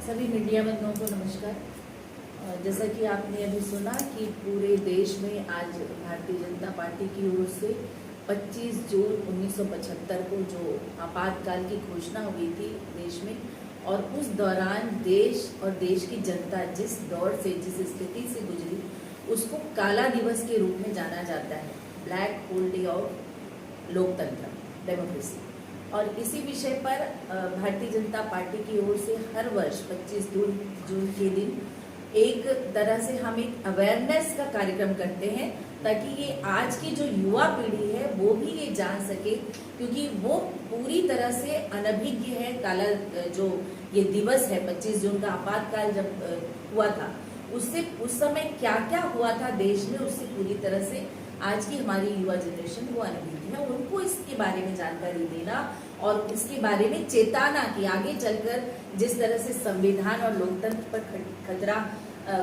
सभी मीडिया बंधुओं को नमस्कार। जैसा कि आपने अभी सुना कि पूरे देश में आज भारतीय जनता पार्टी की ओर से 25 जून 1975 को जो आपातकाल की घोषणा हुई थी देश में, और उस दौरान देश और देश की जनता जिस दौर से, जिस स्थिति से गुजरी, उसको काला दिवस के रूप में जाना जाता है। ब्लैक होल डे ऑफ लोकतंत्र, डेमोक्रेसी। और इसी विषय पर भारतीय जनता पार्टी की ओर से हर वर्ष 25 जून के दिन एक तरह से हम एक अवेयरनेस का कार्यक्रम करते हैं, ताकि ये आज की जो युवा पीढ़ी है वो भी ये जान सके, क्योंकि वो पूरी तरह से अनभिज्ञ है। काला जो ये दिवस है 25 जून का आपातकाल जब हुआ था, उससे उस समय क्या क्या हुआ था देश में, उससे पूरी तरह से आज की हमारी युवा जनरेशन वो अनभिज्ञ है। उनको इसके बारे में जानकारी देना और इसके बारे में चेताना कि आगे चलकर जिस तरह से संविधान और लोकतंत्र पर खतरा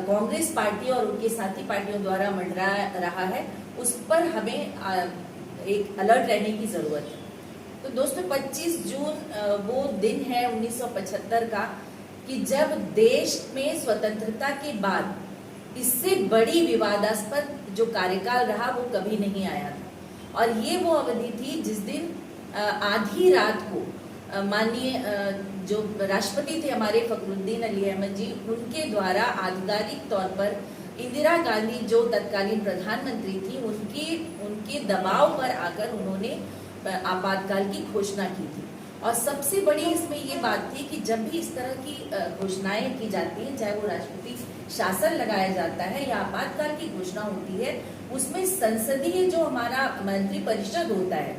कांग्रेस पार्टी और उनके साथी पार्टियों द्वारा मंडरा रहा है, उस पर हमें एक अलर्ट रहने की जरूरत है। तो दोस्तों, 25 जून वो दिन है 1975 का कि जब देश में स्वतंत्रता के बाद इससे बड़ी विवादास्पद जो कार्यकाल रहा वो कभी नहीं आया था। और ये वो अवधि थी जिस दिन आधी रात को माननीय जो राष्ट्रपति थे हमारे फखरुद्दीन अली अहमद जी, उनके द्वारा आधिकारिक तौर पर इंदिरा गांधी जो तत्कालीन प्रधानमंत्री थी उनके दबाव पर आकर उन्होंने आपातकाल की घोषणा की थी। और सबसे बड़ी इसमें ये बात थी कि जब भी इस तरह की घोषणाएं की जाती हैं, चाहे वो राष्ट्रपति शासन लगाया जाता है या आपातकाल की घोषणा होती है, उसमें संसदीय जो हमारा मंत्री परिषद होता है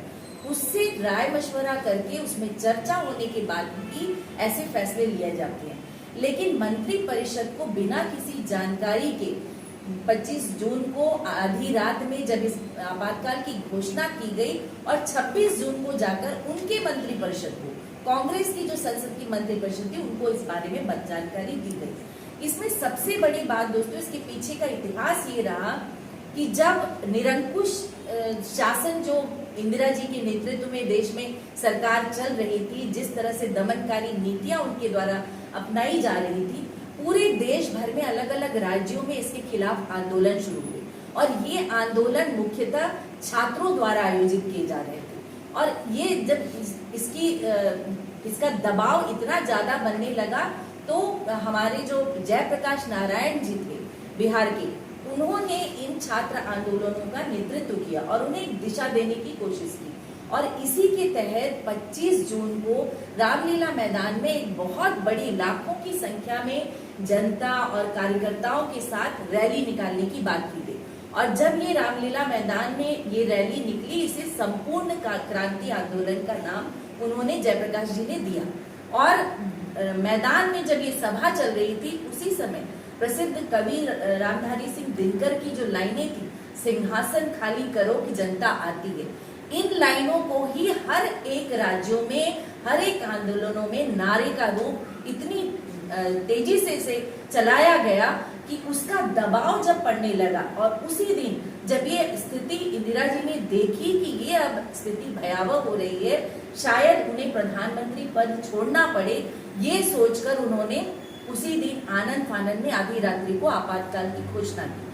उससे राय मशवरा करके उसमें चर्चा होने के बाद ही ऐसे फैसले लिए जाते हैं। लेकिन मंत्री परिषद को बिना किसी जानकारी के 25 जून को आधी रात में जब इस आपातकाल की घोषणा की गई और 26 जून को जाकर उनके मंत्री परिषद को, कांग्रेस की जो संसद की मंत्री परिषद थी, उनको इस बारे में जानकारी दी गई। इसमें सबसे बड़ी बात दोस्तों, इसके पीछे का इतिहास ये रहा कि जब निरंकुश शासन जो इंदिरा जी के नेतृत्व में देश में सरकार चल रही थी, जिस तरह से दमनकारी नीतियां उनके द्वारा अपनाई जा रही थी, पूरे देश भर में अलग अलग राज्यों में इसके खिलाफ आंदोलन शुरू हुए। और ये आंदोलन मुख्यतः छात्रों द्वारा आयोजित किए जा रहे थे। और ये जब इसका दबाव इतना ज्यादा बनने लगा, तो हमारे जो जयप्रकाश नारायण जी थे बिहार के, उन्होंने इन छात्र आंदोलनों का नेतृत्व किया और उन्हें एक दिशा देने की कोशिश की। और इसी के तहत 25 जून को रामलीला मैदान में एक बहुत बड़ी लाखों की संख्या में जनता और कार्यकर्ताओं के साथ रैली निकालने की बात की गई। और जब ये रामलीला मैदान में ये रैली निकली, इसे संपूर्ण क्रांति आंदोलन का नाम उन्होंने जयप्रकाश जी ने दिया। और मैदान में जब ये सभा चल रही थी, उसी समय प्रसिद्ध कवि रामधारी सिंह दिनकर की जो लाइनें थी, सिंहासन खाली करो कि जनता आती है, इन लाइनों को ही हर एक राज्यों में, हर एक आंदोलनों में नारे का रूप इतनी तेजी से चलाया गया कि उसका दबाव जब पड़ने लगा, और उसी दिन जब ये स्थिति इंदिरा जी ने देखी कि ये अब स्थिति भयावह हो रही है, शायद उन्हें प्रधानमंत्री पद छोड़ना पड़े, ये सोचकर उन्होंने उसी दिन आनंद फानंद में आधी रात्रि को आपातकाल की घोषणा की।